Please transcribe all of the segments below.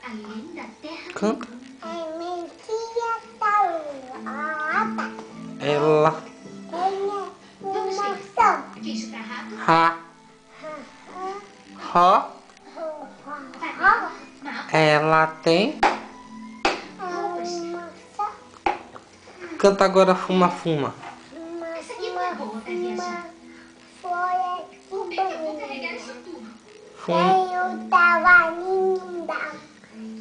Além da terra. Canta. É mentira da lua. Ela. Vamos ver. Emoção. Queijo pra rato. Ra. Ró. Panela. Mapa. Ela tem. Emoção. Canta agora fuma, fuma. Essa aqui não é boa pra viajar. Folha Como de é que eu vou banana. carregar isso tudo? Fuma. Eu tava linda.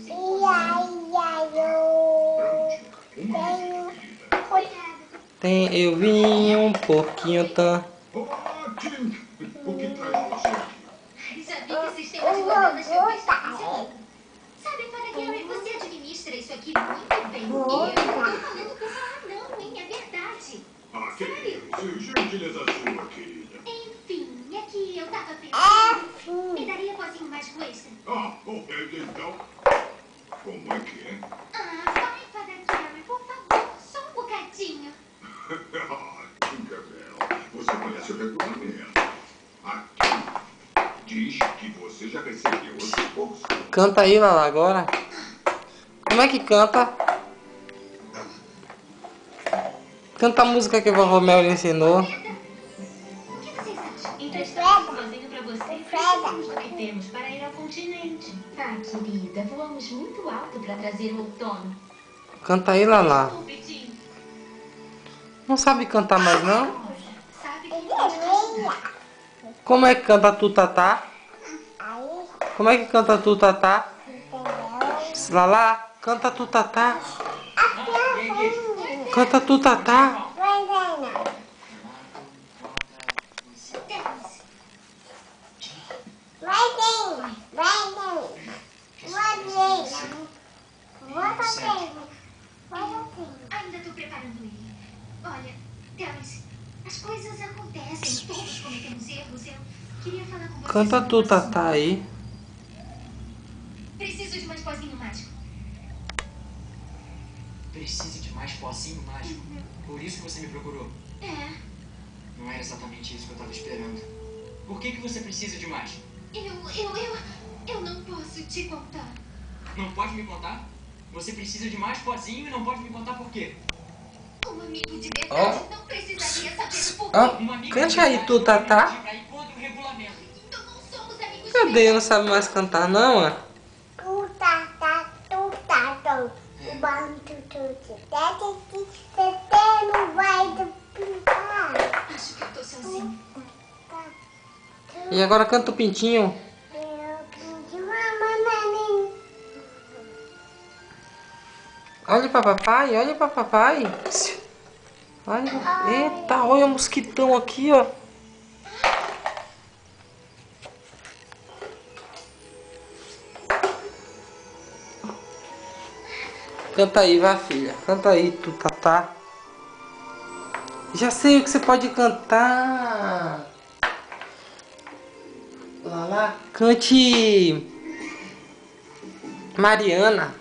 Ia, eu. Tenho. Obrigada. Tem, eu vi um porquinho tão. Ótimo! O que traz você aqui? Já vi que o sistema de bananas foi estabelecido. Sabe, para Gary, você administra isso aqui muito bem. E eu não tô falando com não, hein? É verdade. Ah, que isso? Gentileza sua, querida. Enfim, é que eu tava pensando. Me É. daria pozinho mais extra? Ah, bom, então... Como é que é? Ah, vai para Gary, por favor. Só um bocadinho. Ah, Tinkerbell, você conhece o regulamento. Aqui diz que você já recebeu os recursos. Canta aí, Lala, agora. Como é que canta? Canta a música que a vovó Mel lhe ensinou. O que vocês acham? Emprestamos um sozinho pra você. Precisamos do que temos para ir ao continente. Ah, querida, voamos muito alto para trazer o outono. Canta aí, Lala. Desculpe, Não sabe cantar mais, não? sabe que Ele é meia. Como é que canta tu, Tatá? Aí, Como é que canta tu, Tatá? entendeu? Lala, canta tu, Tatá. Assim, Canta tu, Tatá. vai ganhar. Vai ganhar. Vai ganhar. Vai ganhar. ainda tô preparando ele. Olha, Terence, as coisas acontecem. Todos cometemos erros. Eu queria falar com você. Canta sobre tu, um assunto. Tatá aí. Preciso de mais pozinho mágico. Preciso de mais pozinho mágico. Por isso que você me procurou. É, Não era exatamente isso que eu estava esperando. Por que você precisa de mais? eu não posso te contar. Não pode me contar? Você precisa de mais pozinho e não pode me contar por quê? Um amigo de verdade não precisaria saber por quê. Ó, Um amigo cante de aí verdade tu, Tatá. vai mentir pra ir contra o regulamento. Então não somos amigos de Cadê? Não sabe mais cantar, não, ó. Tu tá, o banco você não vai pintar. Acho que eu tô sozinho. E agora canta o pintinho. Eu pedi uma bananinha. Olha pra papai, olha pra papai. Olha. Eita, olha o mosquitão aqui, ó. Canta aí, vai, filha. Canta aí, tu, Tatá. Já sei o que você pode cantar. Lá, cante Mariana.